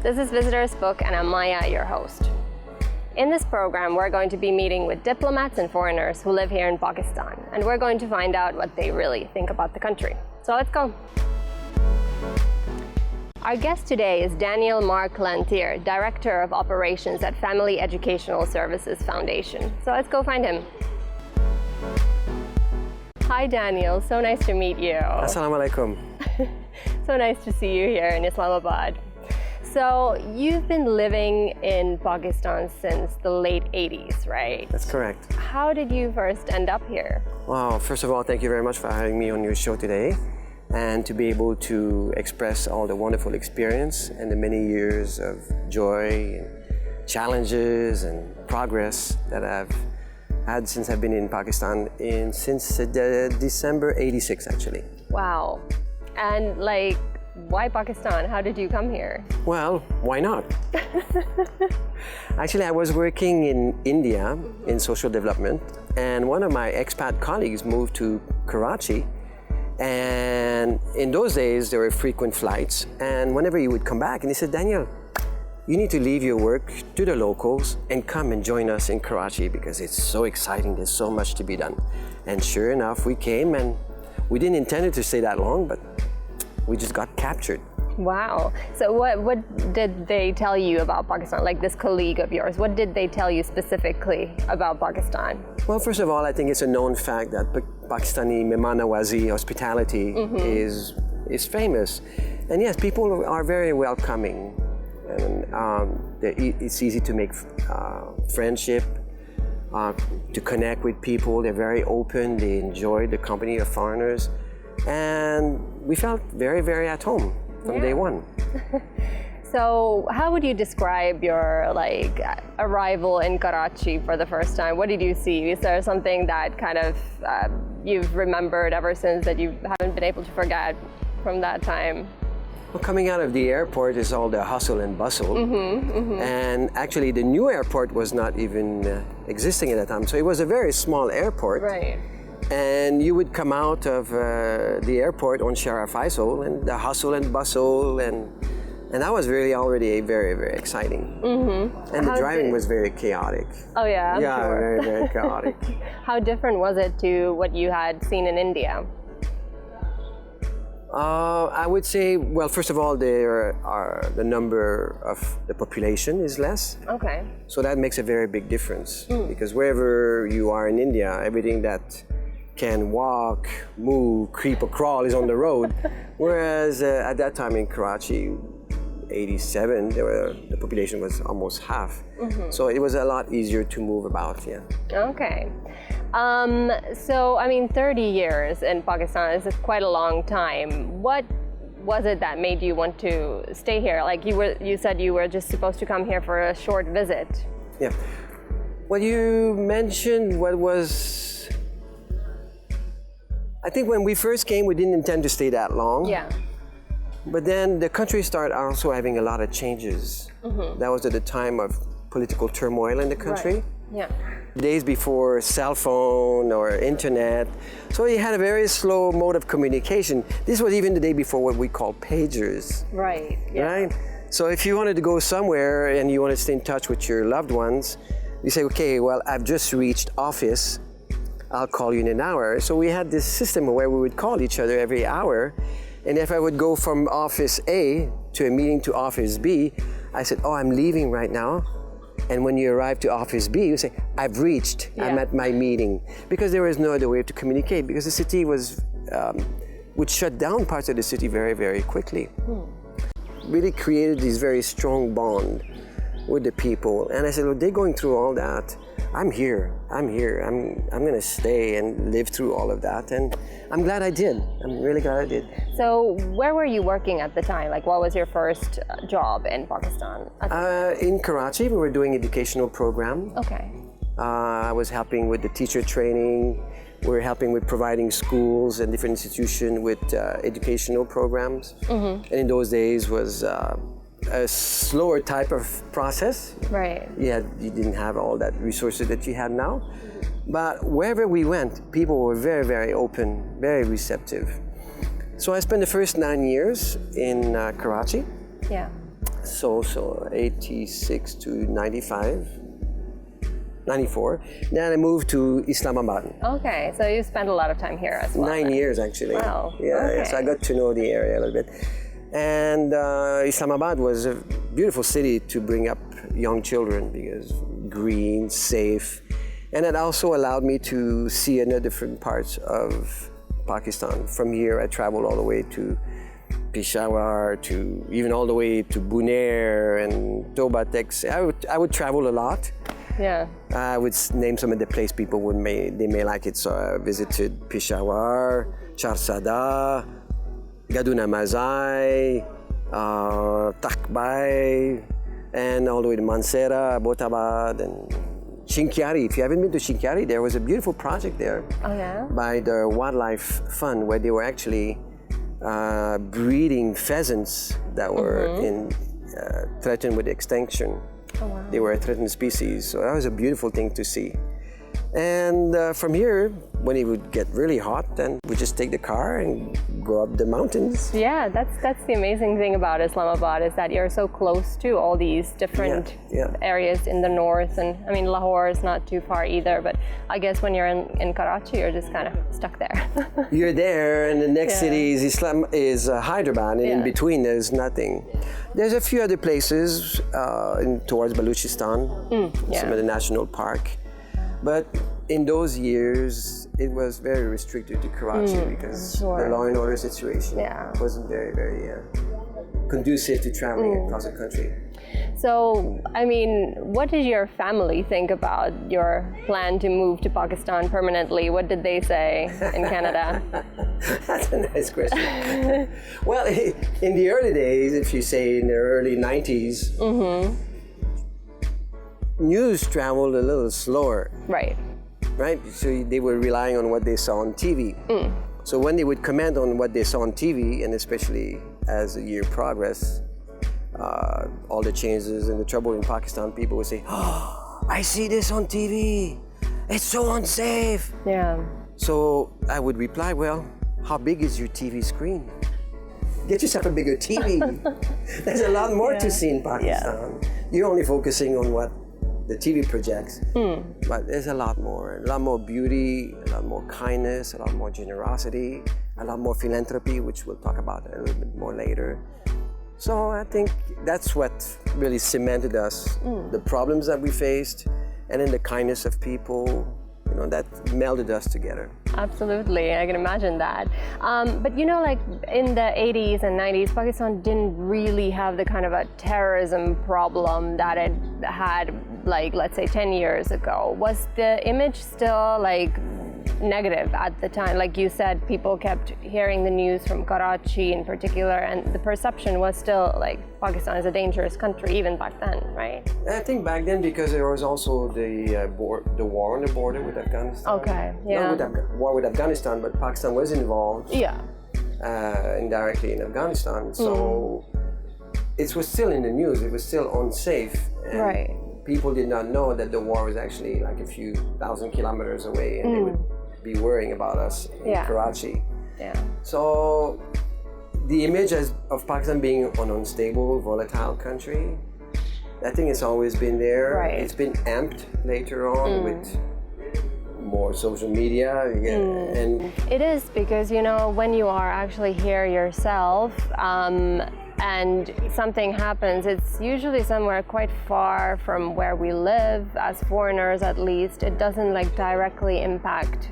This is Visitor's Book, and I'm Maya, your host. In this program, we're going to be meeting with diplomats and foreigners who live here in Pakistan, and we're going to find out what they really think about the country. So let's go. Our guest today is Daniel Marc Lanthier, Director of Operations at Family Educational Services Foundation. So let's go find him. Hi Daniel, so nice to meet you. Assalamu alaikum. So nice to see you here in Islamabad. So you've been living in Pakistan since the late 80s, right? That's correct. How did you first end up here? Wow, first of all, thank you very much for having me on your show today and to be able to express all the wonderful experience and the many years of joy and challenges and progress that I've had since I've been in Pakistan since December 86 actually. Wow. And why Pakistan? How did you come here? Well, why not? Actually, I was working in India in social development, and one of my expat colleagues moved to Karachi. And in those days, there were frequent flights, and whenever he would come back, and he said, Daniel, you need to leave your work to the locals and come and join us in Karachi because it's so exciting, there's so much to be done. And sure enough, we came, and we didn't intend to stay that long, but we just got captured. Wow. So what did they tell you about Pakistan? Like this colleague of yours, what did they tell you specifically about Pakistan? Well, first of all, I think it's a known fact that Pakistani Mehman-Nawazi hospitality is famous. And yes, people are very welcoming. And it's easy to make friendship, to connect with people. They're very open. They enjoy the company of foreigners. And we felt very, very at home from day one. So how would you describe your arrival in Karachi for the first time? What did you see? Is there something that kind of you've remembered ever since that you haven't been able to forget from that time? Well, coming out of the airport is all the hustle and bustle. And actually the new airport was not even existing at that time. So it was a very small airport. Right. And you would come out of the airport on Shara Faisal and the hustle and bustle, and that was really already very, very exciting. And the driving was very chaotic. Oh yeah, I'm sure. Very, very chaotic. How different was it to what you had seen in India? I would say, well, first of all, the number of the population is less. Okay. So that makes a very big difference because wherever you are in India, everything that can walk, move, creep or crawl is on the road. Whereas at that time in Karachi, 87, the population was almost half. So it was a lot easier to move about, yeah. Okay. So, I mean, 30 years in Pakistan is quite a long time. What was it that made you want to stay here? Like you said you were just supposed to come here for a short visit. Yeah. Well, you mentioned what was... I think when we first came, we didn't intend to stay that long. Yeah. But then the country started also having a lot of changes. That was at the time of political turmoil in the country. Right. Yeah. Days before cell phone or internet. So you had a very slow mode of communication. This was even the day before what we call pagers. Right. Yeah. Right? So if you wanted to go somewhere and you wanted to stay in touch with your loved ones, you say, okay, well, I've just reached office. I'll call you in an hour. So we had this system where we would call each other every hour. And if I would go from office A to a meeting to office B, I said, oh, I'm leaving right now. And when you arrive to office B, you say, I've reached, I'm at my meeting. Because there was no other way to communicate because the city would shut down parts of the city very, very quickly. Really created this very strong bond with the people. And I said, well, they're going through all that. I'm here. I'm going to stay and live through all of that. And I'm glad I did. I'm really glad I did. So where were you working at the time? Like, what was your first job in Pakistan? In Karachi, we were doing educational program. Okay. I was helping with the teacher training. We were helping with providing schools and different institutions with educational programs. And in those days was a slower type of process. Right. You didn't have all that resources that you have now. But wherever we went, people were very, very open, very receptive. So I spent the first 9 years in Karachi. Yeah. So 86 to 95, 94. Then I moved to Islamabad. Okay, so you spent a lot of time here as well. 9 years actually. Wow. Yeah, Okay. so I got to know the area a little bit. And Islamabad was a beautiful city to bring up young children because green, safe. And it also allowed me to see in the different parts of Pakistan. From here, I traveled all the way to Peshawar, to even all the way to Bunair and Toba, Texas. I would travel a lot. Yeah. I would name some of the place people they may like it. So I visited Peshawar, Charsada, Gaduna Mazai, Takbai, and all the way to Mansehra, Abbottabad, and Chinkyari. If you haven't been to Chinkyari, there was a beautiful project there Oh yeah. by the Wildlife Fund where they were actually breeding pheasants that were threatened with extinction. Oh wow. They were a threatened species, so that was a beautiful thing to see. And from here, when it would get really hot, then we just take the car and go up the mountains. Yeah, that's the amazing thing about Islamabad is that you're so close to all these different Yeah. areas in the north, and I mean Lahore is not too far either. But I guess when you're in Karachi, you're just kind of stuck there. You're there, and the next Yeah. city is Hyderabad, and in Yeah. between there's nothing. There's a few other places towards Baluchistan, yeah. some of the national park. But in those years, it was very restricted to Karachi because sure. the law and order situation Yeah. wasn't very, very conducive to traveling across the country. So, I mean, what did your family think about your plan to move to Pakistan permanently? What did they say in Canada? That's a nice question. Well, in the early days, if you say in the early 90s, news traveled a little slower. Right. Right? So they were relying on what they saw on TV. So when they would comment on what they saw on TV, and especially as the year progressed, all the changes and the trouble in Pakistan, people would say, "Oh, I see this on TV. It's so unsafe." Yeah. So I would reply, "Well, how big is your TV screen? Get yourself a bigger TV. There's a lot more to see in Pakistan. You're only focusing on what the TV projects, but there's a lot more beauty, a lot more kindness, a lot more generosity, a lot more philanthropy, which we'll talk about a little bit more later." So I think that's what really cemented us, the problems that we faced, and then the kindness of people, that melded us together. Absolutely, I can imagine that. But like in the 80s and 90s, Pakistan didn't really have the kind of a terrorism problem that it had, like, let's say 10 years ago. Was the image still negative at the time? Like you said, people kept hearing the news from Karachi in particular, and the perception was still like Pakistan is a dangerous country even back then, right? I think back then, because there was also the war on the border with Afghanistan. Okay, yeah. Not war with Afghanistan, but Pakistan was involved Yeah. indirectly in Afghanistan. So it was still in the news. It was still unsafe. And Right. people did not know that the war was actually like a few thousand kilometers away, and they would be worrying about us in Karachi. Yeah. So the image of Pakistan being an unstable, volatile country, I think it's always been there. Right. It's been amped later on with more social media. And It is because, when you are actually here yourself and something happens, it's usually somewhere quite far from where we live, as foreigners at least. It doesn't directly impact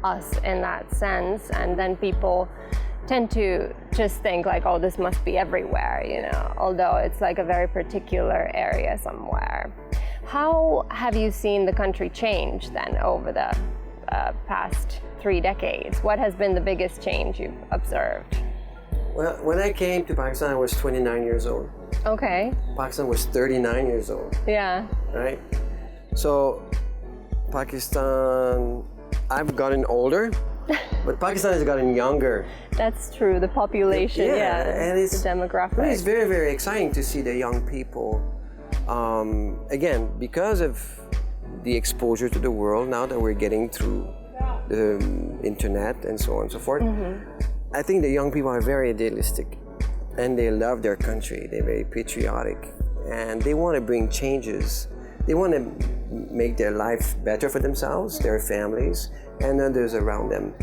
us in that sense, and then people tend to just think oh, this must be everywhere, although it's a very particular area somewhere. How have you seen the country change then over the past 3 decades? What has been the biggest change you've observed? well, when I came to Pakistan, I was 29 years old. Okay. Pakistan was 39 years old, Yeah. right? So Pakistan, I've gotten older, but Pakistan has gotten younger. That's true. The population, and it's the demographic. It's very, very exciting to see the young people. Again, because of the exposure to the world now that we're getting through the internet and so on and so forth, I think the young people are very idealistic. and they love their country. They're very patriotic, and they want to bring changes. They want to make their life better for themselves, their families, and others around them.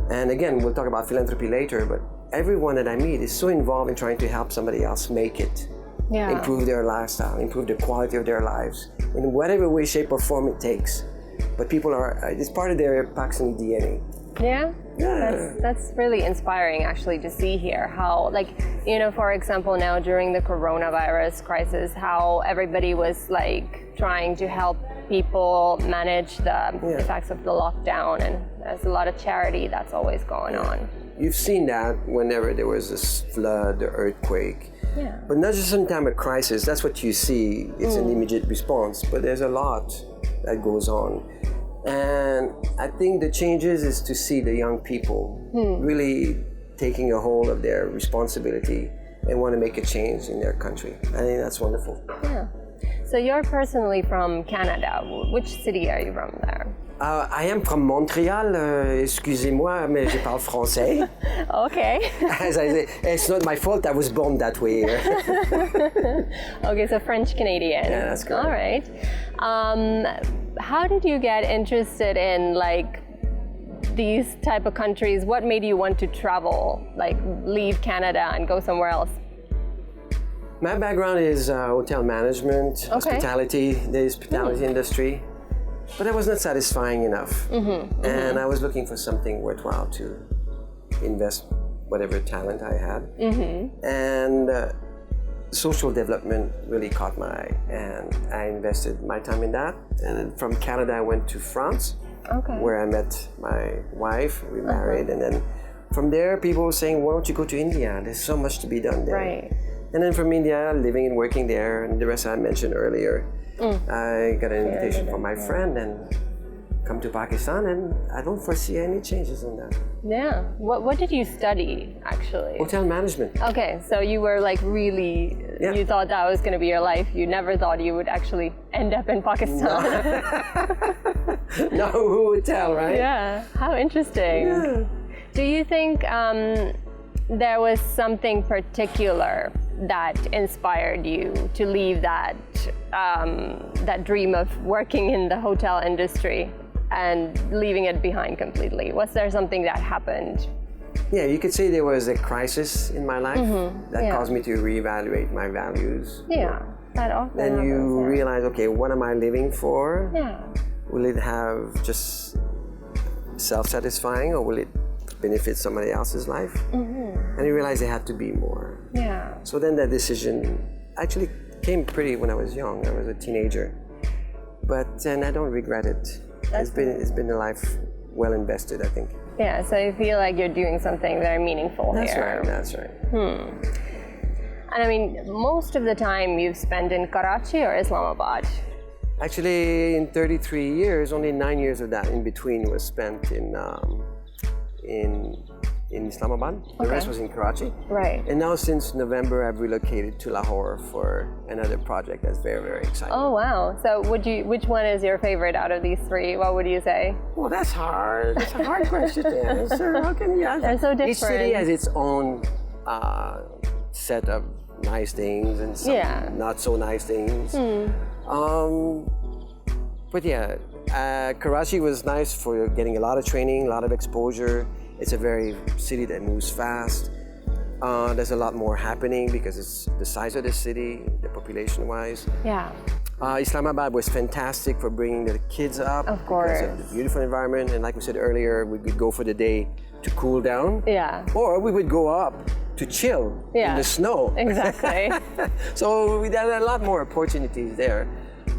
And again, we'll talk about philanthropy later, but everyone that I meet is so involved in trying to help somebody else make it, improve their lifestyle, improve the quality of their lives, in whatever way, shape, or form it takes. But people it's part of their Pakistani DNA. Yeah? That's really inspiring actually to see here how, like, you know, for example, now during the coronavirus crisis, how everybody was like trying to help people manage the effects of the lockdown, and there's a lot of charity that's always going on. You've seen that whenever there was a flood or earthquake. Yeah. But not just some time of crisis, that's what you see. It's an immediate response, but there's a lot that goes on. And I think the changes is to see the young people really taking a hold of their responsibility and want to make a change in their country. I think that's wonderful. Yeah. So you're personally from Canada. Which city are you from there? I am from Montreal. Excusez-moi, mais je parle français. Okay. As I say, it's not my fault. I was born that way. Okay, so French Canadian. Yeah, that's correct. All right. How did you get interested in like these type of countries? What made you want to travel, like leave Canada and go somewhere else? My background is hotel management, hospitality, the hospitality industry. But that was not satisfying enough. And I was looking for something worthwhile to invest whatever talent I had. And social development really caught my eye, and I invested my time in that. And then from Canada, I went to France, where I met my wife. We married, and then from there, people were saying, "Why don't you go to India? There's so much to be done there." Right. And then from India, living and working there, and the rest I mentioned earlier, I got an invitation from my friend and come to Pakistan, and I don't foresee any changes in that. Yeah. What did you study, actually? Hotel management. Okay, so you were like really, you thought that was going to be your life. You never thought you would actually end up in Pakistan. No, who would tell, right? Yeah, how interesting. Yeah. Do you think there was something particular that inspired you to leave that that dream of working in the hotel industry and leaving it behind completely? Was there something that happened? Yeah, you could say there was a crisis in my life that caused me to reevaluate my values. Yeah, that often Then happens, you realize, okay, what am I living for? Yeah. Will it have just self-satisfying, or will it benefit somebody else's life? And you realize there had to be more. Yeah. So then that decision actually came when I was young. I was a teenager, and I don't regret it. It's been a life well invested, I think. Yeah, so you feel like you're doing something very meaningful here. That's right. And I mean, most of the time you've spent in Karachi or Islamabad? Actually, in 33 years, only 9 years of that in between was spent in Islamabad. The rest was in Karachi. Right. And now since November, I've relocated to Lahore for another project that's very, very exciting. Oh, wow. So which one is your favorite out of these three? What would you say? Well, that's hard. That's a hard question to answer. How can you answer? They're so different. Each city has its own set of nice things and some not so nice things. But yeah, Karachi was nice for getting a lot of training, a lot of exposure. It's a very city that moves fast. There's a lot more happening because it's the size of the city, the population-wise. Yeah. Islamabad was fantastic for bringing the kids up. Of course. Because of the beautiful environment, and like we said earlier, we could go for the day to cool down. Yeah. Or we would go up to chill in the snow. Exactly. So we had a lot more opportunities there.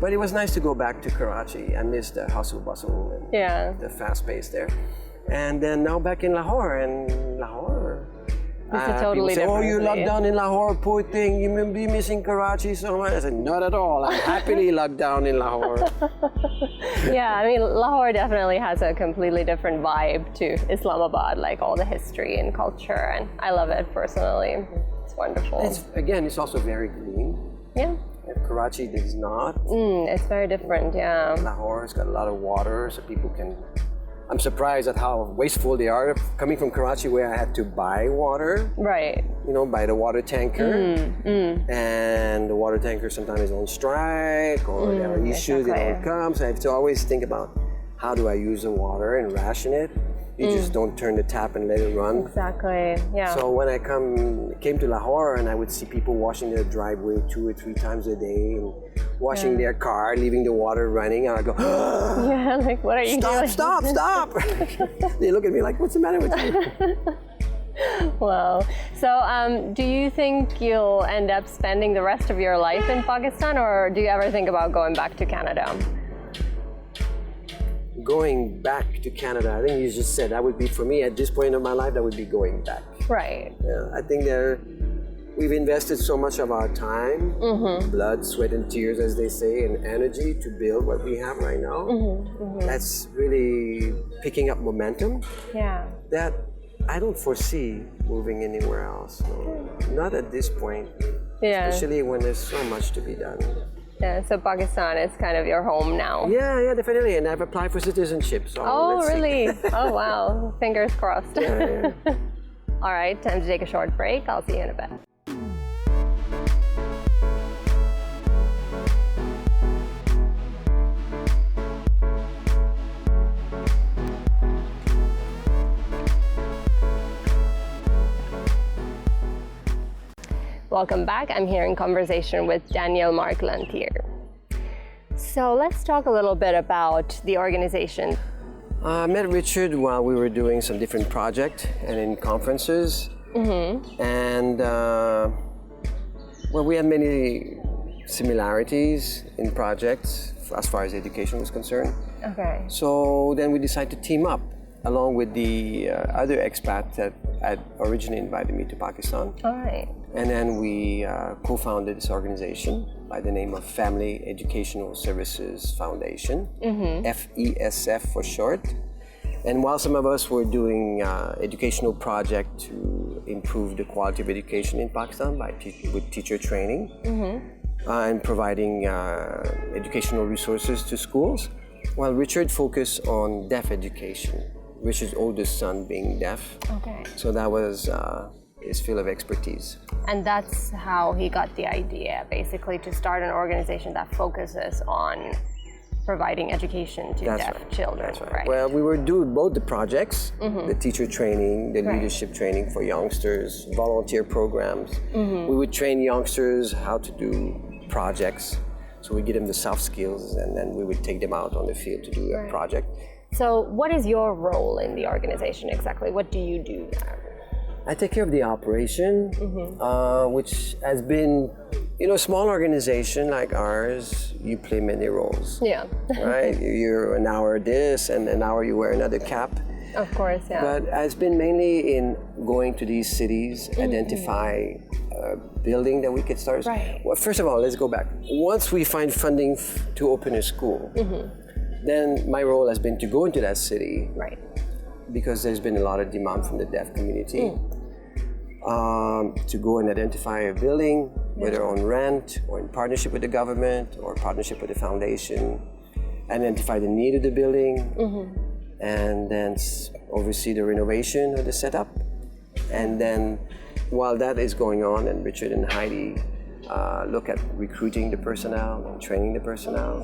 But it was nice to go back to Karachi. I missed the hustle bustle and the fast pace there. And then now back in Lahore, It's a totally people say, different "Oh, you locked down in Lahore, poor thing. You may be missing Karachi so much." I said, "Not at all. I'm happily locked down in Lahore." Yeah, I mean, Lahore definitely has a completely different vibe to Islamabad, like all the history and culture, and I love it personally. It's wonderful. It's also very green. Yeah. Karachi does not. It's very different, yeah. Lahore's got a lot of water, so people can I'm surprised at how wasteful they are. Coming from Karachi, where I had to buy water, Right. by the water tanker, and the water tanker sometimes is on strike, or there are issues, they don't come. So I have to always think about how do I use the water and ration it. You just don't turn the tap and let it run. Exactly. Yeah. So when I came to Lahore, and I would see people washing their driveway 2 or 3 times a day, and washing their car, leaving the water running, and I go, yeah, like what are you doing? Stop! They look at me like, what's the matter with you? Well, so do you think you'll end up spending the rest of your life in Pakistan, or do you ever think about going back to Canada? Going back to Canada, I think you just said that would be, for me at this point of my life, that would be going back. Right. Yeah, I think we've invested so much of our time, blood, sweat, and tears, as they say, and energy to build what we have right now. That's really picking up momentum. Yeah. That I don't foresee moving anywhere else. No. Not at this point. Yeah. Especially when there's so much to be done. Yeah, so Pakistan is kind of your home now. Yeah, definitely. And I've applied for citizenship. So let's really? see. Oh, wow. Fingers crossed. Yeah. All right, time to take a short break. I'll see you in a bit. Welcome back. I'm here in conversation with Daniel Marc Lanthier. So let's talk a little bit about the organization. I met Richard while we were doing some different projects and in conferences. And well, we had many similarities in projects as far as education was concerned. Okay. So then we decided to team up along with the other expats that had originally invited me to Pakistan. All right. And then we co-founded this organization by the name of Family Educational Services Foundation, FESF for short. And while some of us were doing educational projects to improve the quality of education in Pakistan with teacher training and providing educational resources to schools, while Richard focused on deaf education, Richard's oldest son being deaf. Okay. So that was his field of expertise. And that's how he got the idea, basically, to start an organization that focuses on providing education to deaf children. That's right. Well, we were doing both the projects, the teacher training, the Right. leadership training for youngsters, volunteer programs. We would train youngsters how to do projects. So we give them the soft skills, and then we would take them out on the field to do a project. So what is your role in the organization exactly? What do you do there? I take care of the operation, which has been, a small organization like ours, you play many roles. Yeah. Right? You're an hour this, and an hour you wear another cap. Of course, yeah. But it's been mainly in going to these cities, identify a building that we could start. Right. Well, first of all, let's go back. Once we find funding to open a school, then my role has been to go into that city. Right. Because there's been a lot of demand from the deaf community. To go and identify a building, whether on rent or in partnership with the government or partnership with the foundation, identify the need of the building, and then oversee the renovation of the setup. And then while that is going on, and Richard and Heidi look at recruiting the personnel and training the personnel.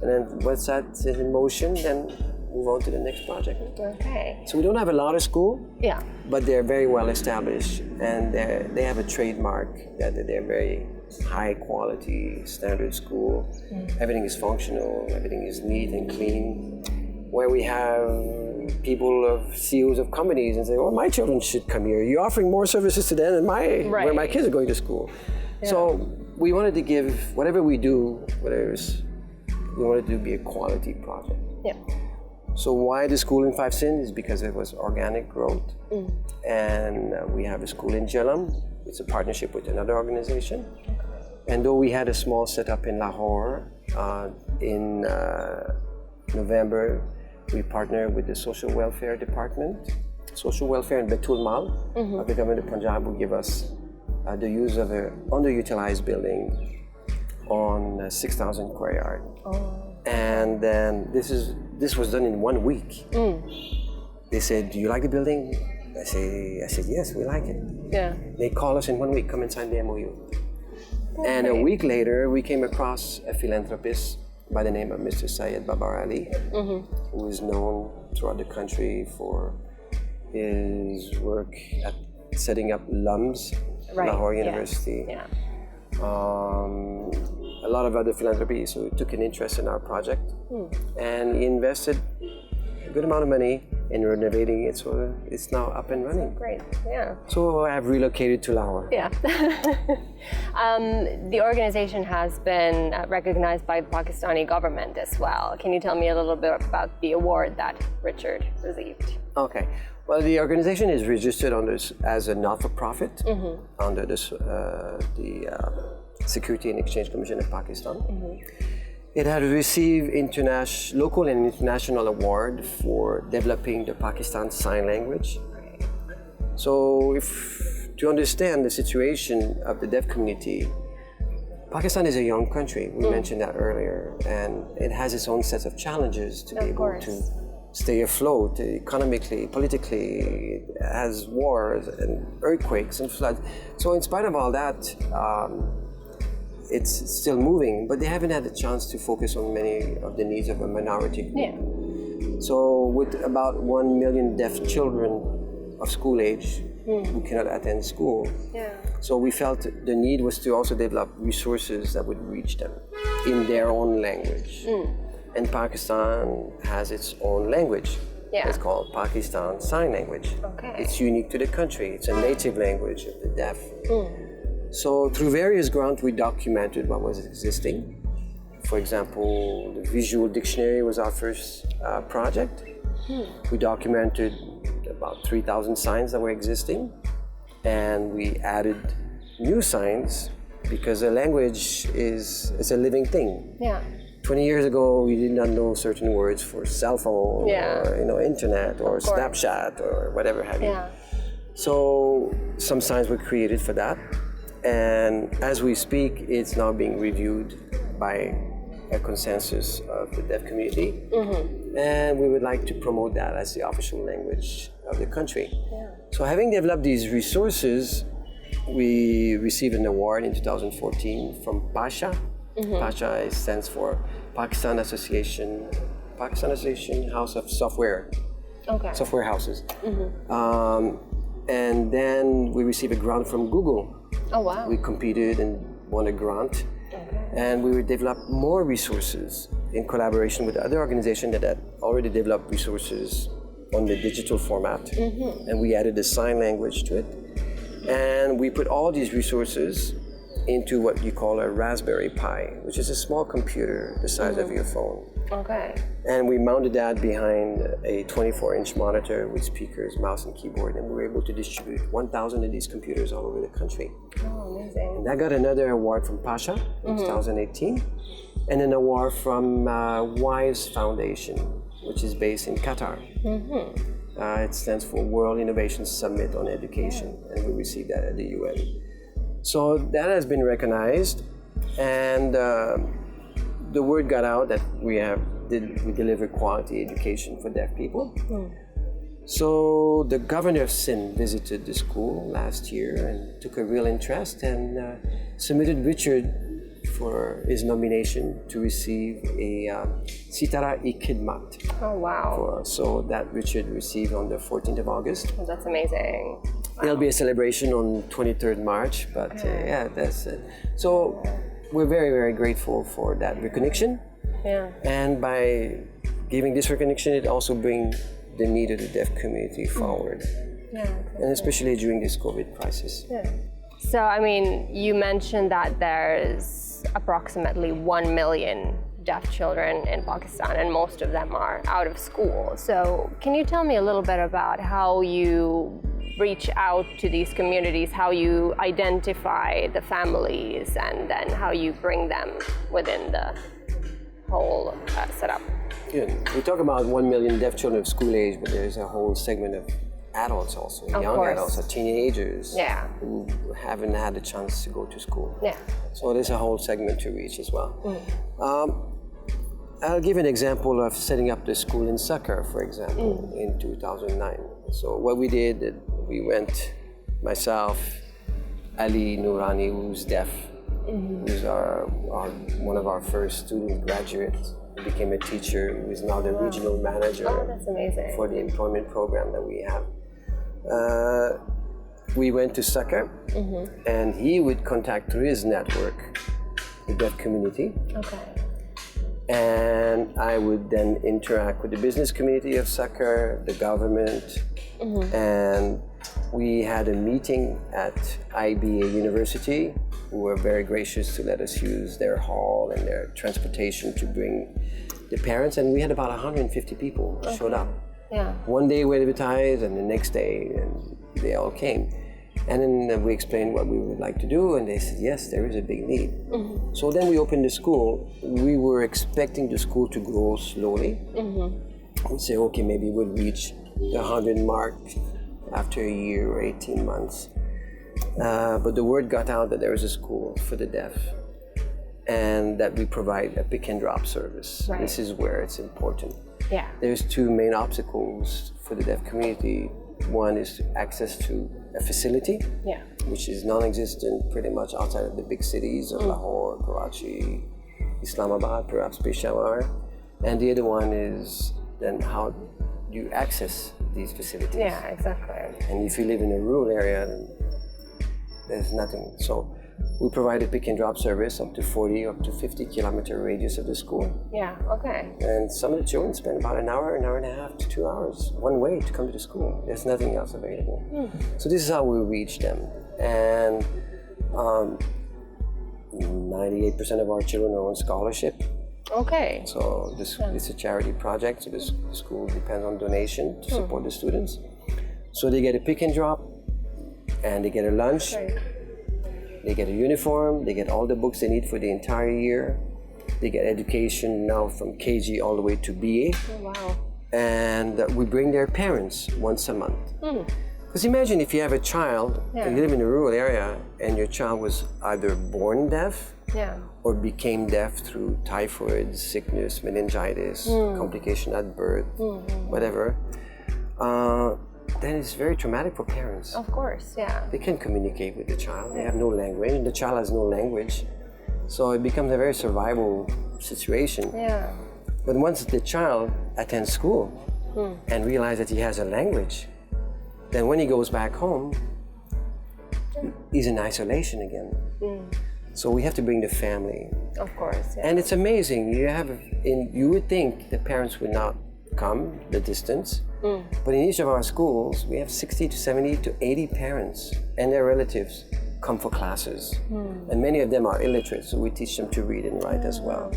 And then once that's in motion, then move on to the next project. Okay. So we don't have a lot of school, Yeah. but they're very well established, and they have a trademark that they're very high quality standard school. Everything is functional, everything is neat and clean. Where we have people of CEOs of companies and say, well, my children should come here. You're offering more services to them than where my kids are going to school. Yeah. So we wanted to give whatever we do, we wanted to be a quality project. Yeah. So why the school in Five Sins is because it was organic growth. And we have a school in Jhelum. It's a partnership with another organization. And though we had a small setup in Lahore, in November, we partnered with the Social Welfare Department, Social Welfare in Betul Mal of the government of Punjab will give us the use of an underutilized building on 6,000 square yard. And then this is this was done in 1 week. They said, "Do you like the building?" I said, "Yes, we like it." Yeah. They called us in 1 week, come and sign the MOU. And a great. week later, we came across a philanthropist by the name of Mr. Syed Babar Ali, who is known throughout the country for his work at setting up LUMS, Lahore University. Yeah. A lot of other philanthropy, so he took an interest in our project, and he invested a good amount of money in renovating it, so it's now up and running. Great. Yeah. So I have relocated to Lahore. Yeah. The organization has been recognized by the Pakistani government as well. Can you tell me a little bit about the award that Richard received? Okay. Well, the organization is registered as a not-for-profit under the Security and Exchange Commission of Pakistan. It had received local and international award for developing the Pakistan Sign Language. So to understand the situation of the deaf community, Pakistan is a young country, we mentioned that earlier, and it has its own set of challenges to be able to stay afloat economically, politically. It has wars and earthquakes and floods. So in spite of all that, it's still moving, but they haven't had the chance to focus on many of the needs of a minority group. Yeah. So with about 1 million deaf children of school age who cannot attend school, so we felt the need was to also develop resources that would reach them in their own language. And Pakistan has its own language. Yeah. It's called Pakistan Sign Language. Okay. It's unique to the country. It's a native language of the deaf. So through various grants, we documented what was existing. For example, the visual dictionary was our first project. We documented about 3,000 signs that were existing, and we added new signs because a language is a living thing. Yeah. 20 years ago, we did not know certain words for cell phone or internet or Snapchat or whatever have you. Yeah. So some signs were created for that. And as we speak, it's now being reviewed by a consensus of the deaf community. And we would like to promote that as the official language of the country. Yeah. So having developed these resources, we received an award in 2014 from PASHA. PASHA stands for Pakistan Association House of Software. Okay. Software houses. And then we received a grant from Google. Oh, wow. We competed and won a grant. And we would develop more resources in collaboration with other organizations that had already developed resources on the digital format. And we added the sign language to it. And we put all these resources into what you call a Raspberry Pi, which is a small computer the size of your phone. Okay. And we mounted that behind a 24-inch monitor with speakers, mouse, and keyboard, and we were able to distribute 1,000 of these computers all over the country. Oh, amazing. And that got another award from Pasha in 2018, and an award from WISE Foundation, which is based in Qatar. It stands for World Innovation Summit on Education, and we received that at the UN. So that has been recognized, and the word got out that we deliver quality education for deaf people. So the governor of Sindh visited the school last year and took a real interest and submitted Richard for his nomination to receive a Sitara-i-Khidmat. Oh, wow. So that Richard received on the 14th of August. Oh, that's amazing. There'll be a celebration on 23rd March, but that's it. So we're very, very grateful for that recognition. Yeah. And by giving this recognition, it also brings the need of the deaf community forward. Yeah. And especially during this COVID crisis. Yeah. So, I mean, you mentioned that there's approximately 1 million deaf children in Pakistan, and most of them are out of school. So, can you tell me a little bit about how you reach out to these communities, how you identify the families, and then how you bring them within the whole setup? Yeah. We talk about 1 million deaf children of school age, but there's a whole segment of adults also, young adults or teenagers who haven't had the chance to go to school. Yeah. So there's a whole segment to reach as well. I'll give an example of setting up the school in Sukkur, for example, in 2009. So what we did, we went, myself, Ali Nourani, who's deaf, who's one of our first student graduates, became a teacher, who is now the regional manager that's amazing. for the employment program that we have. We went to Sukkur, and he would contact through his network the deaf community. Okay. And I would then interact with the business community of Sukkur, the government, and we had a meeting at IBA University, who were very gracious to let us use their hall and their transportation to bring the parents, and we had about 150 people showed up. Yeah. One day we advertised, and the next day and they all came. And then we explained what we would like to do, and they said, yes, there is a big need. So then we opened the school. We were expecting the school to grow slowly. We say, okay, maybe we'll reach the 100 mark after a year or 18 months. But the word got out that there is a school for the deaf and that we provide a pick and drop service. Right. This is where it's important. Yeah. There's two main obstacles for the deaf community. One is access to a facility, which is non-existent pretty much outside of the big cities of Lahore, Karachi, Islamabad, perhaps Peshawar. And the other one is then how you access these facilities. Yeah, exactly. And if you live in a rural area, then there's nothing. So we provide a pick and drop service up to 40, up to 50 kilometer radius of the school. Yeah, okay. And some of the children spend about an hour and a half to 2 hours one way to come to the school. There's nothing else available. So this is how we reach them. And 98% of our children are on scholarship. Okay. So this it's a charity project, so the school depends on donation to support the students. So they get a pick and drop, and they get a lunch. Right. They get a uniform, they get all the books they need for the entire year. They get education now from KG all the way to BA. Oh, wow. And we bring their parents once a month. Because imagine if you have a child, and you live in a rural area, and your child was either born deaf or became deaf through typhoid, sickness, meningitis, complication at birth, whatever. Then it's very traumatic for parents. Of course, yeah. They can't communicate with the child. They have no language, and the child has no language. So it becomes a very survival situation. Yeah. But once the child attends school and realizes that he has a language, then when he goes back home, he's in isolation again. So we have to bring the family. Of course, yeah. And it's amazing. You would think the parents would not come the distance, but in each of our schools, we have 60 to 70 to 80 parents and their relatives come for classes. And many of them are illiterate, so we teach them to read and write as well.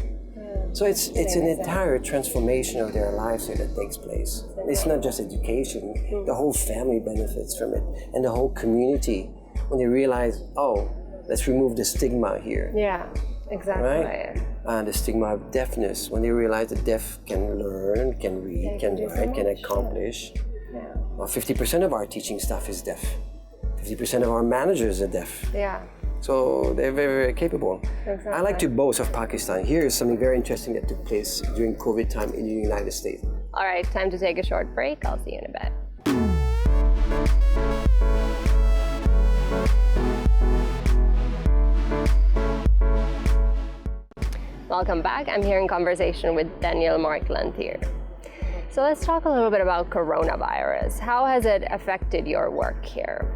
So it's an entire transformation of their lives here that takes place. It's not just education, the whole family benefits from it, and the whole community, when they realize, oh, let's remove the stigma here. Yeah, exactly. Right? The stigma of deafness, when they realize that deaf can learn, can read, can write, can accomplish. Well, 50% of our teaching staff is deaf. 50% of our managers are deaf. Yeah. So they're very, very capable. Exactly. I like to boast of Pakistan. Here is something very interesting that took place during COVID time in the United States. All right, time to take a short break. I'll see you in a bit. Welcome back. I'm here in conversation with Daniel Marc Lanthier. So let's talk a little bit about coronavirus. How has it affected your work here?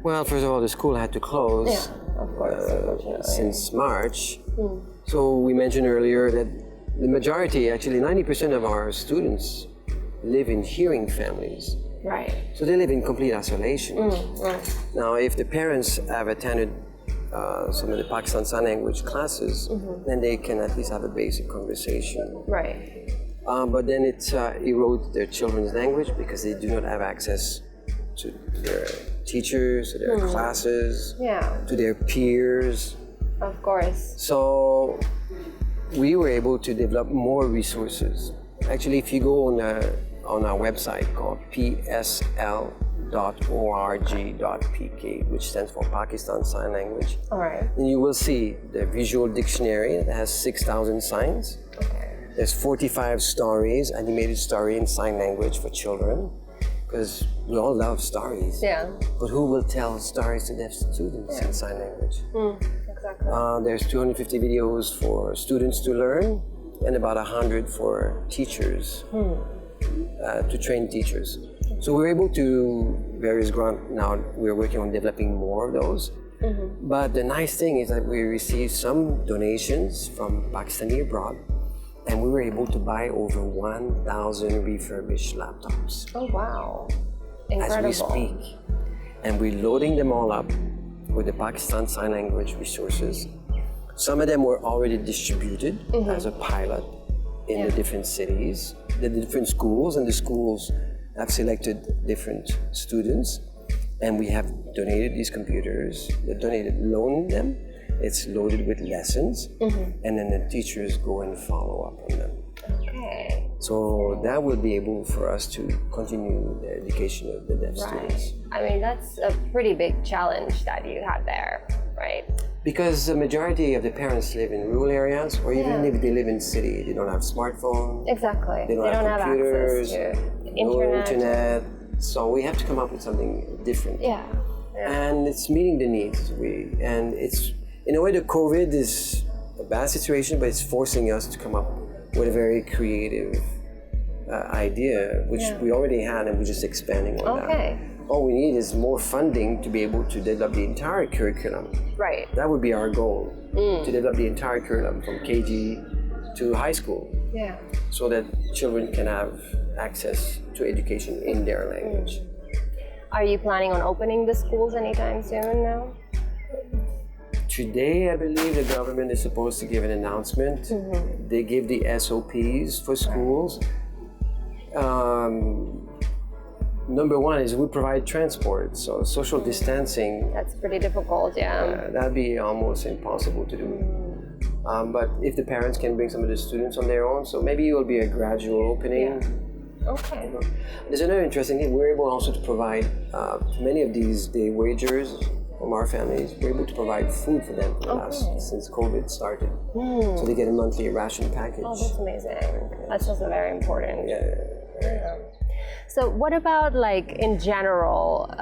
Well, first of all, the school had to close Of course, since March. So we mentioned earlier that the majority, actually 90% of our students live in hearing families. Right. So they live in complete isolation. Now, if the parents have attended some of the Pakistan Sign Language classes, then they can at least have a basic conversation. Right. But then it erodes their children's language because they do not have access to their teachers, to their classes, to their peers. Of course. So we were able to develop more resources. Actually, if you go on our website called psl.org.pk, which stands for Pakistan Sign Language, All right. then you will see the visual dictionary that has 6,000 signs. There's 45 stories, animated story in sign language for children, because we all love stories. Yeah. But who will tell stories to deaf students in sign language? Exactly. There's 250 videos for students to learn, and about 100 for teachers, to train teachers. So we're able to, various grant, now we're working on developing more of those. But the nice thing is that we received some donations from Pakistani abroad, and we were able to buy over 1,000 refurbished laptops. Oh, wow. Incredible. As we speak. And we're loading them all up with the Pakistan Sign Language resources. Some of them were already distributed as a pilot in the different cities, the different schools, and the schools have selected different students. And we have donated these computers, loaned them. It's loaded with lessons, and then the teachers go and follow up on them. Okay. So that will be able for us to continue the education of the deaf students. I mean, that's a pretty big challenge that you have there, right? Because the majority of the parents live in rural areas, or even if they live in city, they don't have smartphones. Exactly. They don't have computers, access to no internet. So we have to come up with something different. Yeah. And it's meeting the needs. And it's, in a way, the COVID is a bad situation, but it's forcing us to come up with a very creative idea, which we already had, and we're just expanding on that. All we need is more funding to be able to develop the entire curriculum. Right. That would be our goal, to develop the entire curriculum from KG to high school. Yeah. So that children can have access to education in their language. Are you planning on opening the schools anytime soon now? Today, I believe the government is supposed to give an announcement. They give the SOPs for schools. Number one is we provide transport, so social distancing. That's pretty difficult, That'd be almost impossible to do. But if the parents can bring some of the students on their own, so maybe it will be a gradual opening. Okay. There's another interesting thing. We're able also to provide many of these day wagers from our families. We're able to provide food for them since COVID started. So they get a monthly ration package. Oh, that's amazing. That's also very important. Yeah. So what about, like, in general,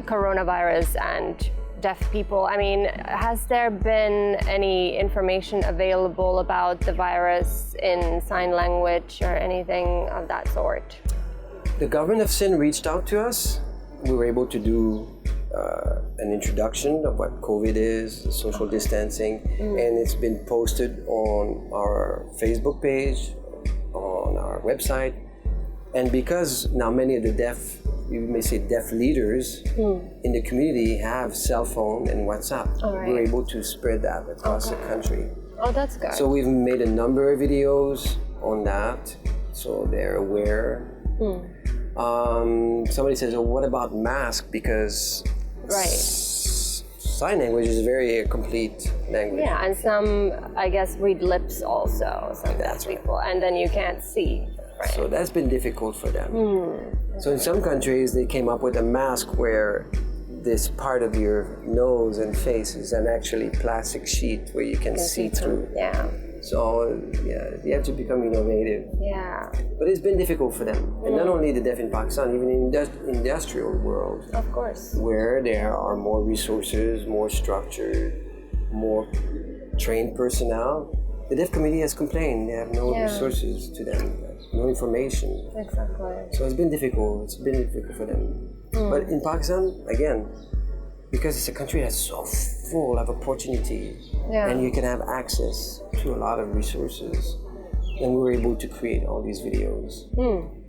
coronavirus and deaf people? I mean, has there been any information available about the virus in sign language or anything of that sort? The government of Sin reached out to us. We were able to do an introduction of what COVID is, social distancing, and it's been posted on our Facebook page, on our website. And because now many of the deaf, you may say deaf leaders in the community have cell phone and WhatsApp, we're able to spread that across the country. Oh, that's good. So we've made a number of videos on that, so they're aware. Somebody says, "Oh, what about mask?" Because sign language is a very complete language. Yeah, and some, I guess, read lips also, some deaf people, and then you can't see. Right. So that's been difficult for them. So in some countries, they came up with a mask where this part of your nose and face is an actually plastic sheet where you can see through. Yeah. So you have to become innovative. Yeah. But it's been difficult for them. And not only the deaf in Pakistan, even in the industrial world. Of course. Where there are more resources, more structured, more trained personnel. The deaf community has complained they have no resources to them, no information. Exactly. So it's been difficult. It's been difficult for them. But in Pakistan, again, because it's a country that's so full of opportunity, and you can have access to a lot of resources, then we were able to create all these videos.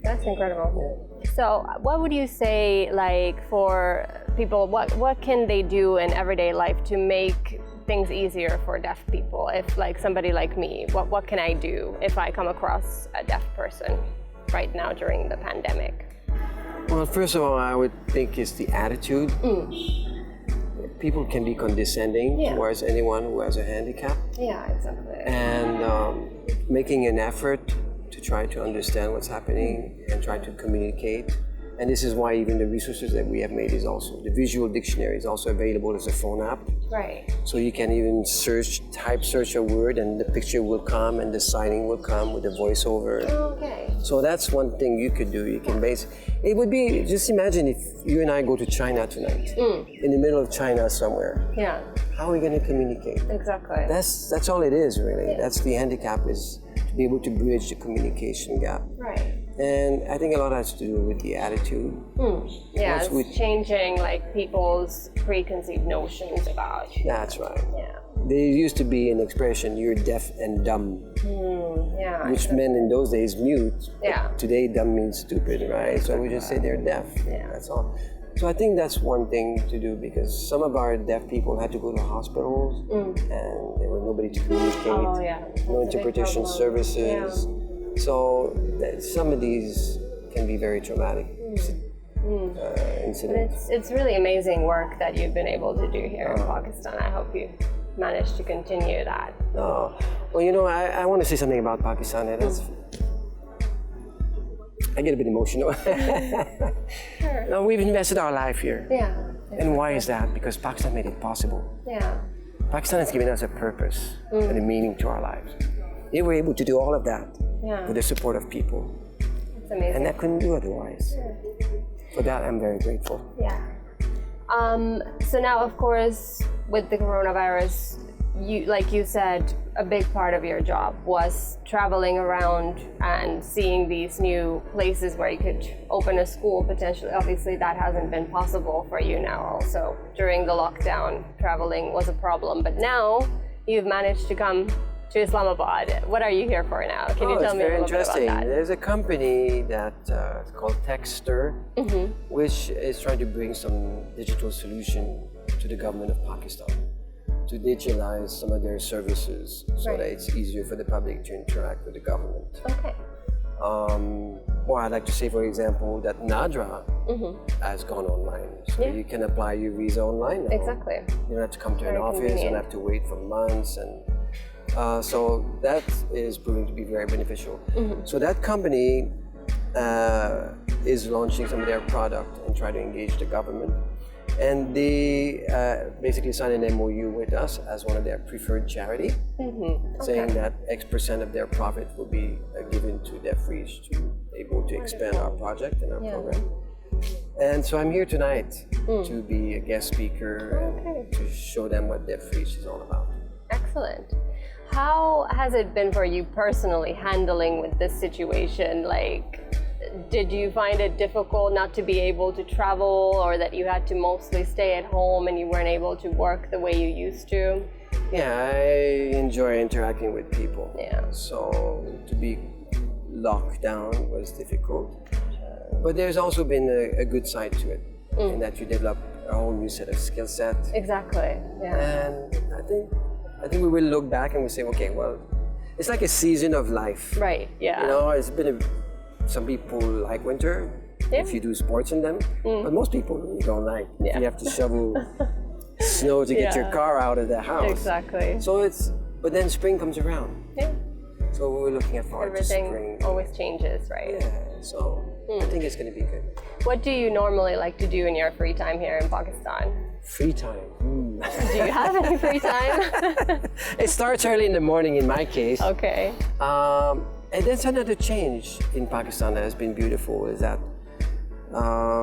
That's incredible. So what would you say, like, for people, what can they do in everyday life to make things easier for deaf people? If, like, somebody like me, what can I do if I come across a deaf person right now during the pandemic? Well, first of all, I would think it's the attitude. People can be condescending towards anyone who has a handicap. Yeah, exactly. And making an effort to try to understand what's happening and try to communicate And this is why even the resources that we have made is also, the visual dictionary is also available as a phone app. Right. So you can even type search a word and the picture will come and the signing will come with the voiceover. Okay. So that's one thing you could do. You can it would be, just imagine if you and I go to China tonight, in the middle of China somewhere. Yeah. How are we going to communicate? Exactly. That's all it is, really. That's the handicap, is to be able to bridge the communication gap. Right. And I think a lot has to do with the attitude. Yeah, it's changing like people's preconceived notions about. That's right. Yeah. There used to be an expression, you're deaf and dumb, Yeah. which meant in those days mute. Yeah. Today, dumb means stupid, right? So we just say they're deaf. Yeah. That's all. So I think that's one thing to do, because some of our deaf people had to go to hospitals and there was nobody to communicate. Oh, yeah. No That's a big interpretation problem. services. So some of these can be very traumatic incidents. It's really amazing work that you've been able to do here in Pakistan. I hope you manage to continue that. Well, you know, I want to say something about Pakistan. And I get a bit emotional. Sure. No, we've invested our life here. Yeah. And why is that? Because Pakistan made it possible. Yeah. Pakistan has given us a purpose and a meaning to our lives. They were able to do all of that with the support of people. It's amazing. And I couldn't do otherwise. For that, I'm very grateful. Yeah. So now, of course, with the coronavirus, like you said, a big part of your job was traveling around and seeing these new places where you could open a school potentially. Obviously, that hasn't been possible for you now also. During the lockdown, traveling was a problem, but now you've managed to come to Islamabad. What are you here for now? Can you tell me a little bit about that? There's a company that is called Techster, which is trying to bring some digital solution to the government of Pakistan to digitalize some of their services so that it's easier for the public to interact with the government. Okay. Or I'd like to say, for example, that Nadra has gone online. So you can apply your visa online now. Exactly. You don't have to come to an office, you convenient. don't have to wait for months. And so that is proving to be very beneficial. So that company is launching some of their product and try to engage the government. And they basically signed an MOU with us as one of their preferred charity, saying that X% of their profit will be given to deaf-frees to be able to expand our project and our program. And so I'm here tonight to be a guest speaker and to show them what deaf-frees is all about. Excellent. How has it been for you personally handling with this situation? Like, did you find it difficult not to be able to travel, or that you had to mostly stay at home and you weren't able to work the way you used to? Yeah, I enjoy interacting with people. Yeah. So to be locked down was difficult. But there's also been a good side to it, in that you develop a whole new set of skill sets. Exactly. Yeah. And I think we will look back and we say, okay, well, it's like a season of life. Right. Yeah. You know, it's been some people like winter if you do sports in them, but most people you don't like. Yeah. You have to shovel snow to get your car out of the house. Exactly. So but then spring comes around. Yeah. So we're looking at forward to spring. Everything always changes, right? Yeah, so I think it's going to be good. What do you normally like to do in your free time here in Pakistan? Free time. Do you have any free time? It starts early in the morning in my case. Okay. And that's another change in Pakistan that has been beautiful, is that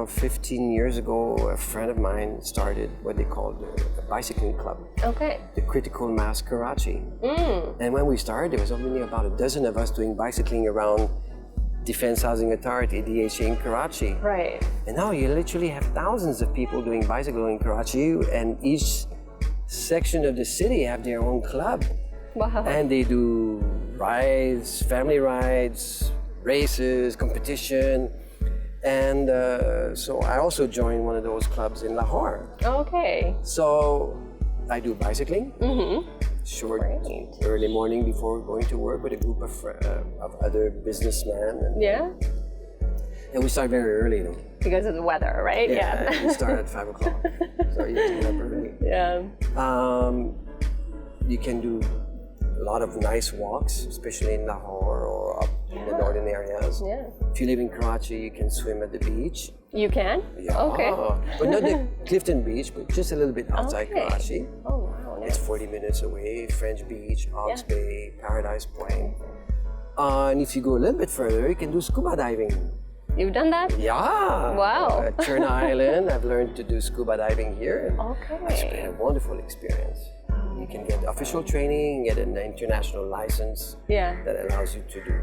15 years ago, a friend of mine started what they called a bicycling club. Okay. The Critical Mass Karachi. And when we started, there was only about a dozen of us doing bicycling around Defense Housing Authority, DHA in Karachi. Right. And now you literally have thousands of people doing bicycling in Karachi, and each section of the city have their own club. Wow. And they do rides, family rides, races, competition. And so I also joined one of those clubs in Lahore. Okay. So I do bicycling, short, early morning before going to work with a group of other businessmen. And we start very early, though. Because of the weather, right? Yeah. We start at 5 o'clock. So you have to get up early. Yeah. You can do a lot of nice walks, especially in Lahore or up in the northern areas. Yeah. If you live in Karachi, you can swim at the beach. You can? Yeah. Okay. But not the Clifton Beach, but just a little bit outside Okay. Karachi. Oh, wow. It's Nice. 40 minutes away. French Beach, Hawke's Yeah. Bay, Paradise Point. And if you go a little bit further, you can do scuba diving. You've done that? Yeah. Wow. At Cherna Island, I've learned to do scuba diving here. It's been Okay. a wonderful experience. You can get official training, get an international license Yeah. that allows you to do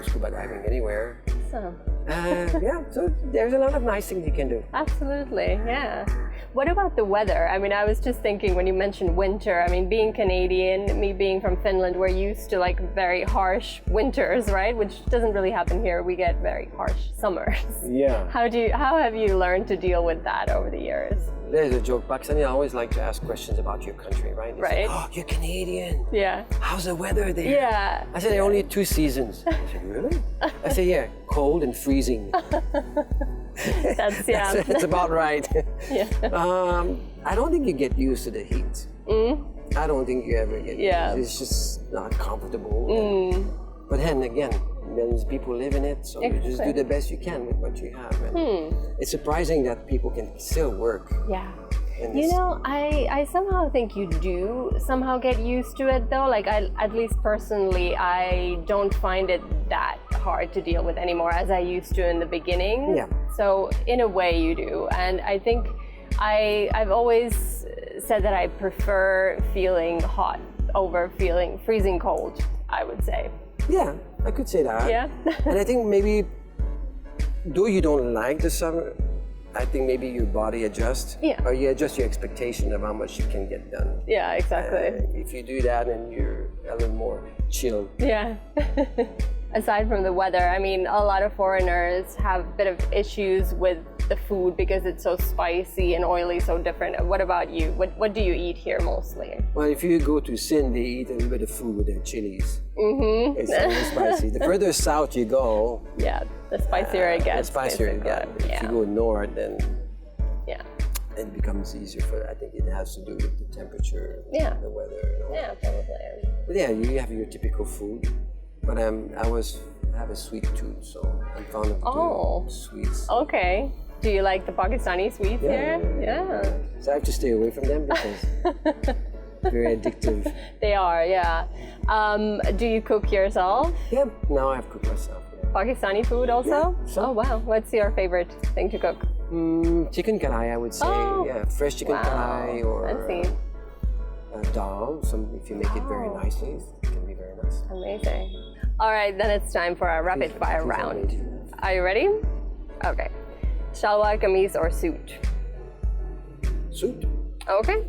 scuba diving anywhere. So, Yeah, so there's a lot of nice things you can do. absolutely. Yeah. What about the weather? I mean, I was just thinking when you mentioned winter, I mean, being Canadian, me being from Finland, we're used to like very harsh winters, right? Which doesn't really happen here. We get very harsh summers. Yeah. How have you learned to deal with that over the years? There's a joke. Pakistani always like to ask questions about your country, right? They say, Right. oh, you're Canadian. Yeah. How's the weather there? Yeah. I said, there are only 2 seasons. I said, really? I said, yeah, cold and freezing. That's, yeah. That's about right. Yeah. I don't think you get used to the heat. I don't think you ever get Yeah. used. It's just not comfortable. But then again, millions of people live in it, so you just do the best you can with what you have. And it's surprising that people can still work. Yeah. in You this. know, I somehow think you do somehow get used to it though. Like at least personally, I don't find it that hard to deal with anymore as I used to in the beginning. Yeah. So in a way you do. And I think I've always said that I prefer feeling hot over feeling freezing cold, I would say. Yeah, I could say that. Yeah. And I think maybe, though you don't like the summer, I think maybe your body adjusts. Yeah. Or you adjust your expectation of how much you can get done. Yeah, exactly. If you do that, then you're a little more chill. Yeah. Aside from the weather, I mean, a lot of foreigners have a bit of issues with the food because it's so spicy and oily, so different. What about you? What do you eat here mostly? Well, if you go to Sin, they eat a little bit of food with their chilies. Mm-hmm. It's always spicy. The further south you go, Yeah, the spicier it gets. the spicier it basically. gets. If you go north, then Yeah. it becomes easier for. I think it has to do with the temperature, Yeah. the weather, and all. Yeah, probably. But yeah, you have your typical food. But I have a sweet tooth, so I'm fond of doing sweets. Okay. Do you like the Pakistani sweets here? Yeah. So I have to stay away from them because very addictive. They are, yeah. Do you cook yourself? Yeah, now I've cooked myself. Yeah. Pakistani food also? Yeah, Oh wow. What's your favorite thing to cook? Chicken karai, I would say. Oh. Yeah, fresh chicken karai or Fancy. dal. If you make it very nicely, it can be very nice. Amazing. All right, then it's time for our rapid fire Please round. amazing. Are you ready? Okay. Shalwar kameez or suit? Suit. Okay.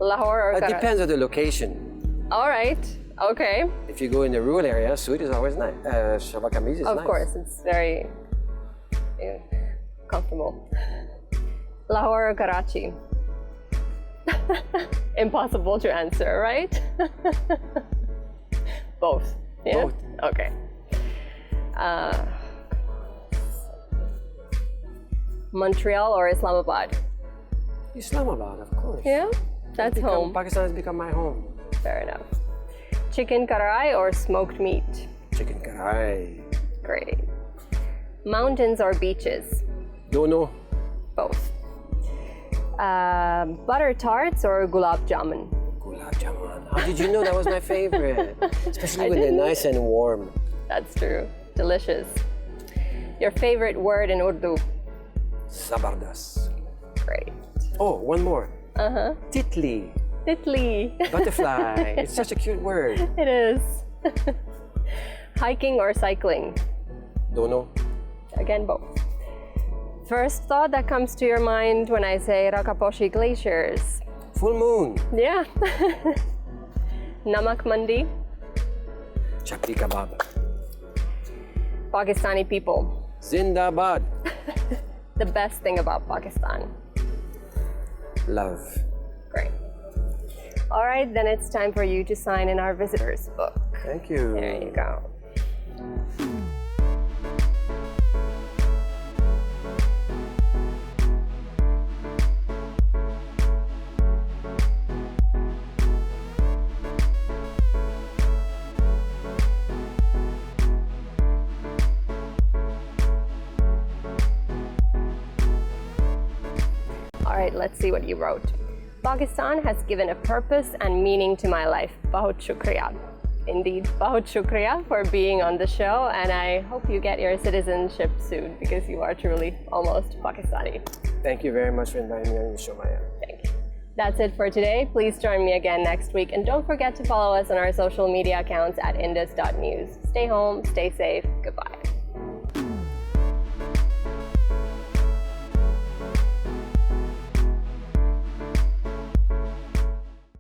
Lahore or It Karachi? depends on the location. All right. Okay. If you go in the rural area, suit is always nice. Shalwar kameez is nice. Of course, it's very comfortable. Lahore or Karachi? Impossible to answer, right? Both. Yeah? Both. Okay. Montreal or Islamabad? Islamabad, of course. Yeah, that's home. Pakistan has become my home. Fair enough. Chicken karai or smoked meat? Chicken karai. Great. Mountains or beaches? Don't know. Both. Butter tarts or gulab jamun? Gulab jamun. How did you know that was my favorite? Especially when they're nice and warm. That's true. Delicious. Your favorite word in Urdu? Zabardas. Great. Oh, one more. Uh-huh. Titli. Titli. Butterfly. It's such a cute word. It is. Hiking or cycling? Don't know. Again, both. First thought that comes to your mind when I say Rakaposhi glaciers? Full moon. Yeah. Namak mandi? Chapli kebab. Pakistani people. Zindabad. The best thing about Pakistan? Love. Great. All right, then it's time for you to sign in our visitor's book. Thank you. There you go. right, let's see what you wrote. Pakistan has given a purpose and meaning to my life. Bahut shukriya. Indeed, bahut shukriya for being on the show, and I hope you get your citizenship soon because you are truly almost Pakistani. Thank you very much for inviting me on your show, Maya. Thank you. That's it for today. Please join me again next week, and don't forget to follow us on our social media accounts at indus.news. Stay home, stay safe, goodbye.